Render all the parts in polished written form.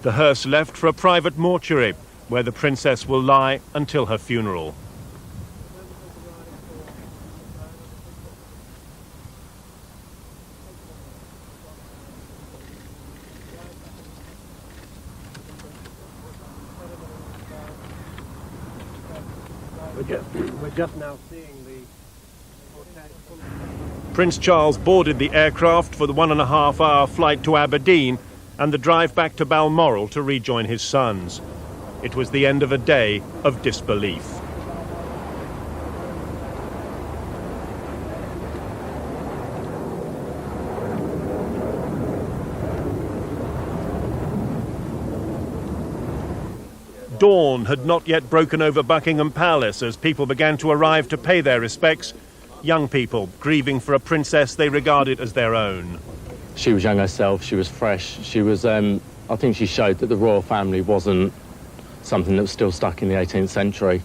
The hearse left for a private mortuary, where the princess will lie until her funeral. We're just now seeing the... Prince Charles boarded the aircraft for the 1.5-hour flight to Aberdeen and the drive back to Balmoral to rejoin his sons. It was the end of a day of disbelief. Dawn had not yet broken over Buckingham Palace as people began to arrive to pay their respects, young people grieving for a princess they regarded as their own. She was young herself, she was fresh, she was, I think she showed that the royal family wasn't something that was still stuck in the 18th century,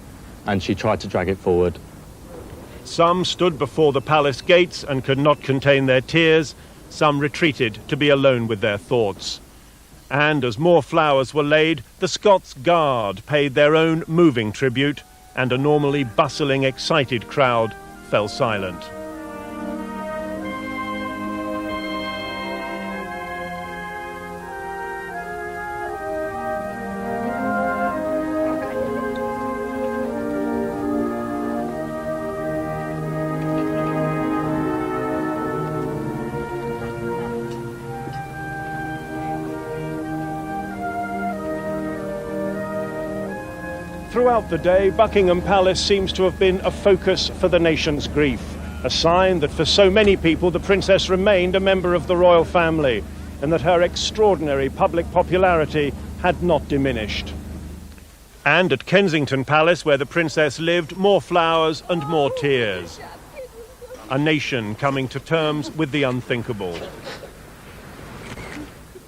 and she tried to drag it forward. Some stood before the palace gates and could not contain their tears, some retreated to be alone with their thoughts. And as more flowers were laid, the Scots Guard paid their own moving tribute, and a normally bustling, excited crowd fell silent. Throughout the day, Buckingham Palace seems to have been a focus for the nation's grief, a sign that for so many people the princess remained a member of the royal family and that her extraordinary public popularity had not diminished. And at Kensington Palace, where the princess lived, more flowers and more tears. A nation coming to terms with the unthinkable.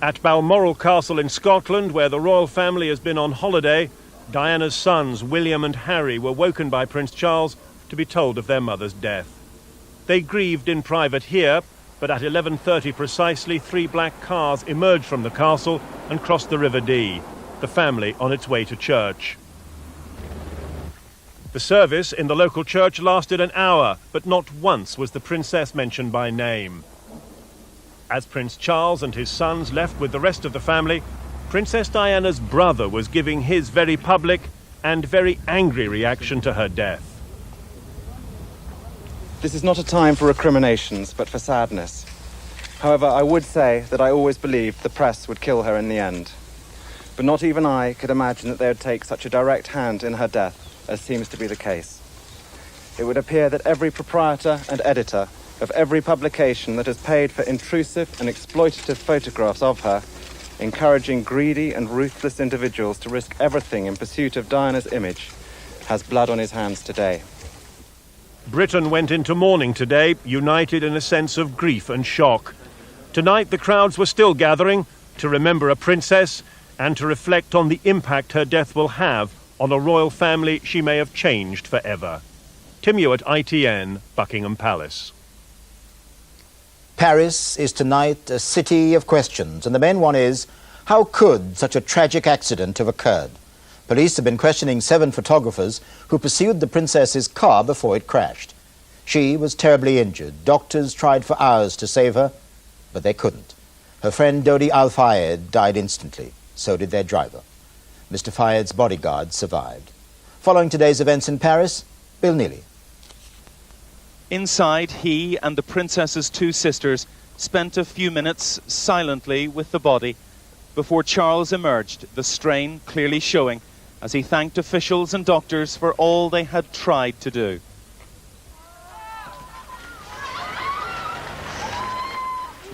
At Balmoral Castle in Scotland, where the royal family has been on holiday, Diana's sons, William and Harry, were woken by Prince Charles to be told of their mother's death. They grieved in private here, but at 11:30 precisely, 3 black cars emerged from the castle and crossed the River Dee, the family on its way to church. The service in the local church lasted an hour, but not once was the princess mentioned by name. As Prince Charles and his sons left with the rest of the family, Princess Diana's brother was giving his very public and very angry reaction to her death. This is not a time for recriminations, but for sadness. However, I would say that I always believed the press would kill her in the end. But not even I could imagine that they would take such a direct hand in her death, as seems to be the case. It would appear that every proprietor and editor of every publication that has paid for intrusive and exploitative photographs of her, encouraging greedy and ruthless individuals to risk everything in pursuit of Diana's image, has blood on his hands today. Britain went into mourning today, united in a sense of grief and shock. Tonight the crowds were still gathering to remember a princess and to reflect on the impact her death will have on a royal family she may have changed forever. Tim Ewart, ITN, Buckingham Palace. Paris is tonight a city of questions, and the main one is, how could such a tragic accident have occurred? Police have been questioning 7 photographers who pursued the princess's car before it crashed. She was terribly injured. Doctors tried for hours to save her, but they couldn't. Her friend Dodi Al-Fayed died instantly. So did their driver. Mr. Fayed's bodyguard survived. Following today's events in Paris, Bill Neely. Inside, he and the princess's 2 sisters spent a few minutes silently with the body before Charles emerged, the strain clearly showing as he thanked officials and doctors for all they had tried to do.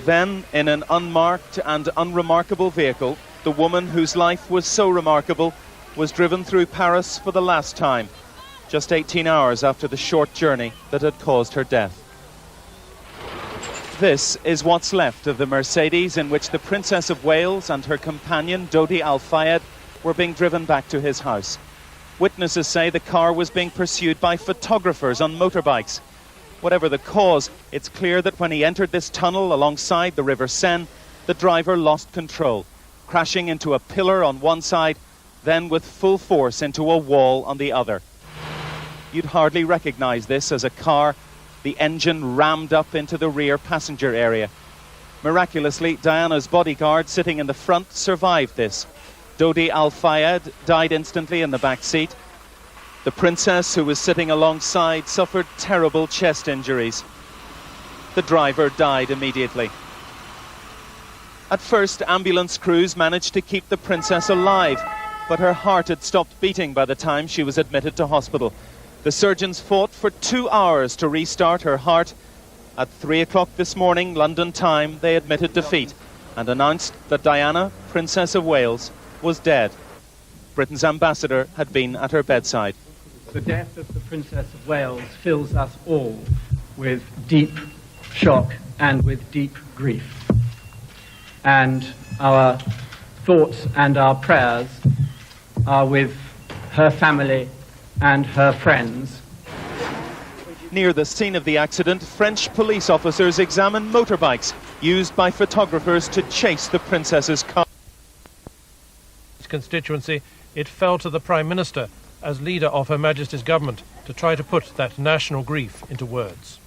Then, in an unmarked and unremarkable vehicle, the woman whose life was so remarkable was driven through Paris for the last time, just 18 hours after the short journey that had caused her death. This is what's left of the Mercedes in which the Princess of Wales and her companion Dodi Al-Fayed were being driven back to his house. Witnesses say the car was being pursued by photographers on motorbikes. Whatever the cause, it's clear that when he entered this tunnel alongside the River Seine, the driver lost control. crashing into a pillar on one side, then with full force into a wall on the other. You'd hardly recognise this as a car, the engine rammed up into the rear passenger area. Miraculously, Diana's bodyguard sitting in the front survived this. Dodi Al-Fayed died instantly in the back seat. The princess, who was sitting alongside, suffered terrible chest injuries. The driver died immediately. At first, ambulance crews managed to keep the princess alive, but her heart had stopped beating by the time she was admitted to hospital. The surgeons fought for 2 hours to restart her heart. At 3 o'clock this morning, London time, they admitted defeat and announced that Diana, Princess of Wales, was dead. Britain's ambassador had been at her bedside. The death of the Princess of Wales fills us all with deep shock and with deep grief. And our thoughts and our prayers are with her family and her friends. Near the scene of the accident, French police officers examined motorbikes used by photographers to chase the princess's car. Constituency, it fell to the Prime Minister as leader of Her Majesty's government to try to put that national grief into words.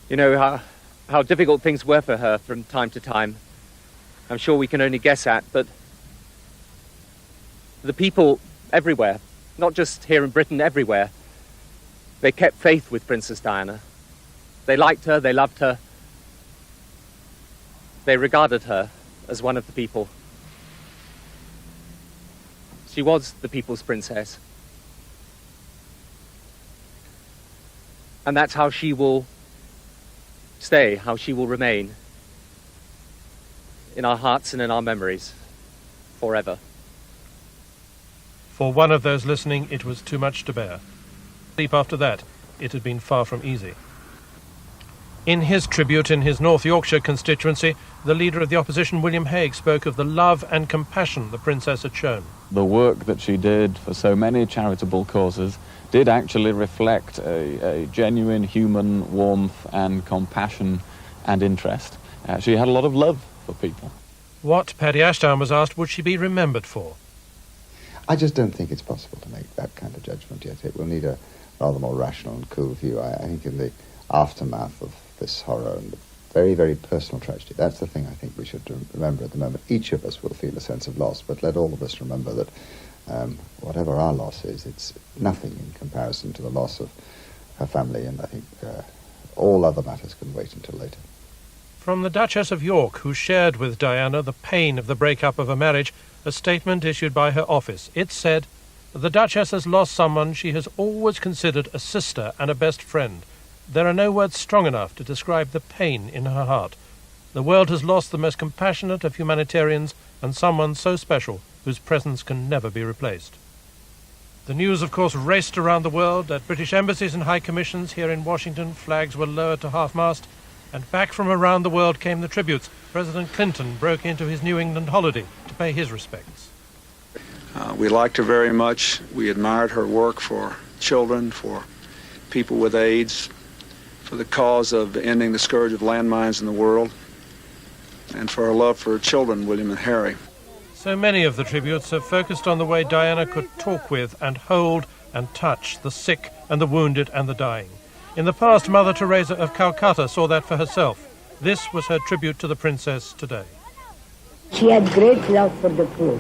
You know how difficult things were for her from time to time. I'm sure we can only guess at, but the people everywhere, not just here in Britain, everywhere, they kept faith with Princess Diana. They liked her, they loved her. They regarded her as one of the people. She was the people's princess. And that's how she will stay, how she will remain in our hearts and in our memories forever. For one of those listening, it was too much to bear. Sleep after that, it had been far from easy. In his tribute in his North Yorkshire constituency, the leader of the opposition, William Hague, spoke of the love and compassion the princess had shown. The work that she did for so many charitable causes did actually reflect a genuine human warmth and compassion and interest. She had a lot of love for people. What, Paddy Ashdown was asked, would she be remembered for? I just don't think it's possible to make that kind of judgment yet. It will need a rather more rational and cool view. I think in the aftermath of this horror and very, very personal tragedy, that's the thing I think we should remember at the moment. Each of us will feel a sense of loss, but let all of us remember that whatever our loss is, it's nothing in comparison to the loss of her family, and I think all other matters can wait until later. From the Duchess of York, who shared with Diana the pain of the breakup of a marriage, a statement issued by her office. It said, "The Duchess has lost someone she has always considered a sister and a best friend. There are no words strong enough to describe the pain in her heart. The world has lost the most compassionate of humanitarians and someone so special whose presence can never be replaced." The news, of course, raced around the world. At British embassies and high commissions here in Washington, flags were lowered to half-mast, and back from around the world came the tributes. President Clinton broke into his New England holiday to pay his respects. We liked her very much. We admired her work for children, for people with AIDS, for the cause of ending the scourge of landmines in the world, and for her love for her children, William and Harry. So many of the tributes have focused on the way Diana could talk with and hold and touch the sick and the wounded and the dying. In the past, Mother Teresa of Calcutta saw that for herself. This was her tribute to the princess today. She had great love for the poor.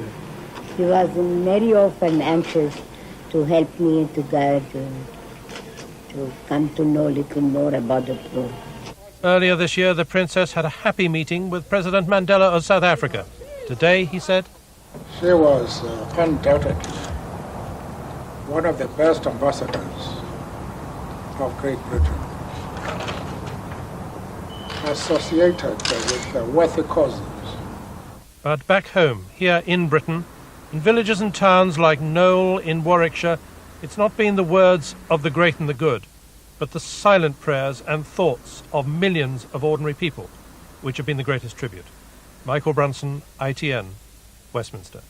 She was very often anxious to help me to come to know a little more about the poor. Earlier this year, the princess had a happy meeting with President Mandela of South Africa. Today, he said, she was undoubtedly one of the best ambassadors of Great Britain, associated with worthy causes. But back home, here in Britain, in villages and towns like Knowle in Warwickshire, it's not been the words of the great and the good, but the silent prayers and thoughts of millions of ordinary people, which have been the greatest tribute. Michael Brunson, ITN, Westminster.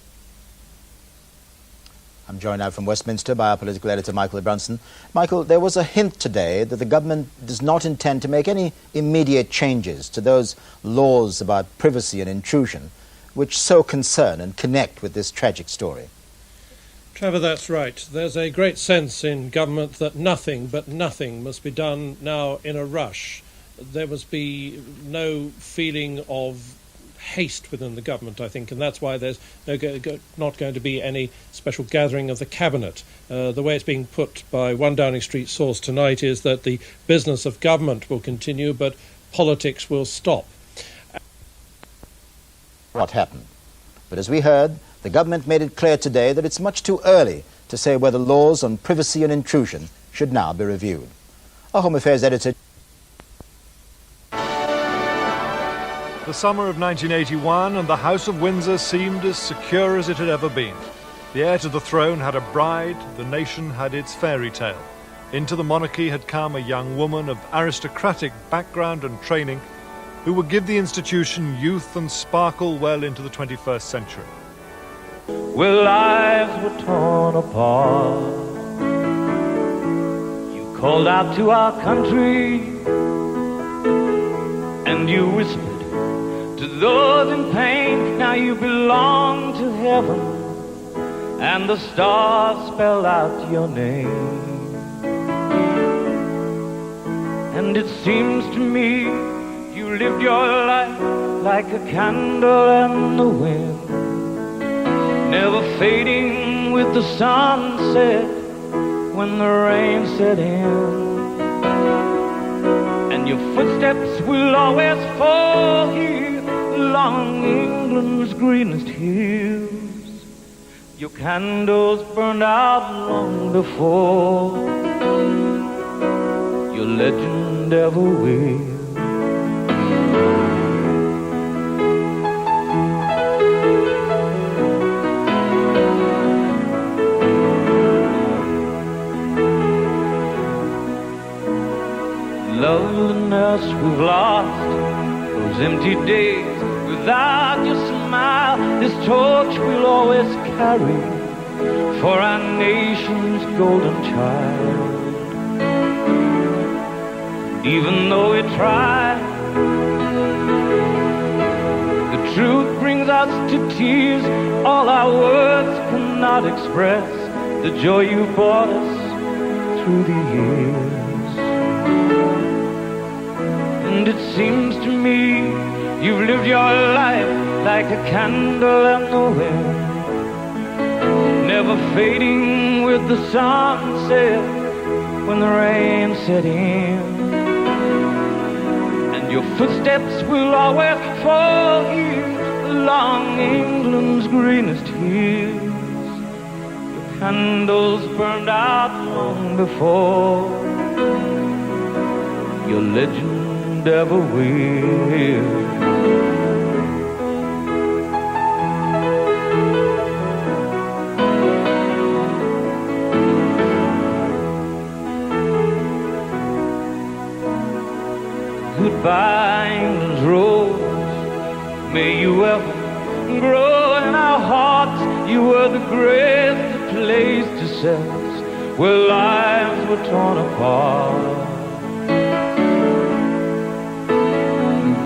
I'm joined now from Westminster by our political editor, Michael Brunson. Michael, there was a hint today that the government does not intend to make any immediate changes to those laws about privacy and intrusion which so concern and connect with this tragic story. Trevor, that's right. There's a great sense in government that nothing but nothing must be done now in a rush. There must be no feeling of haste within the government, I think, and that's why there's not going to be any special gathering of the cabinet. The way it's being put by one Downing Street source tonight is that the business of government will continue, but politics will stop. What happened? But as we heard, the government made it clear today that it's much too early to say whether laws on privacy and intrusion should now be reviewed. Our Home Affairs editor. The summer of 1981 and the House of Windsor seemed as secure as it had ever been. The heir to the throne had a bride, the nation had its fairy tale. Into the monarchy had come a young woman of aristocratic background and training who would give the institution youth and sparkle well into the 21st century. Well, lives were torn apart. You called out to our country and you whispered to those in pain, now you belong to heaven, and the stars spell out your name. And it seems to me you lived your life like a candle in the wind, never fading with the sunset when the rain set in. And your footsteps will always fall here along England's greenest hills. Your candles burned out long before your legend ever will. Loveliness we've lost, those empty days without your smile, this torch we'll always carry for our nation's golden child. Even though we try, the truth brings us to tears. All our words cannot express the joy you brought us through the years. And it seems to me you've lived your life like a candle in the wind, never fading with the sunset when the rain set in. And your footsteps will always fall here along England's greenest hills. Your candles burned out long before your legend ever will. Goodbye, England's rose. May you ever grow in our hearts. You were the greatest place to set where lives were torn apart.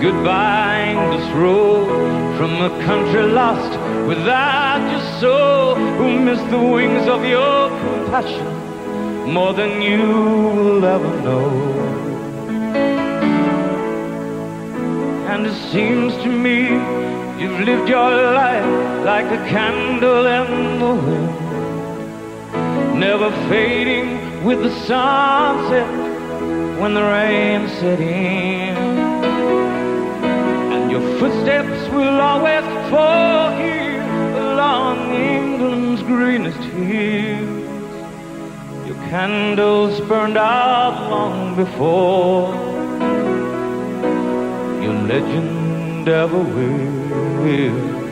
Goodbye, English rose, from a country lost without your soul, who missed the wings of your compassion more than you will ever know. And it seems to me you've lived your life like a candle in the wind, never fading with the sunset when the rain set in. Your footsteps will always fall here along England's greenest hills. Your candles burned out long before your legend ever will.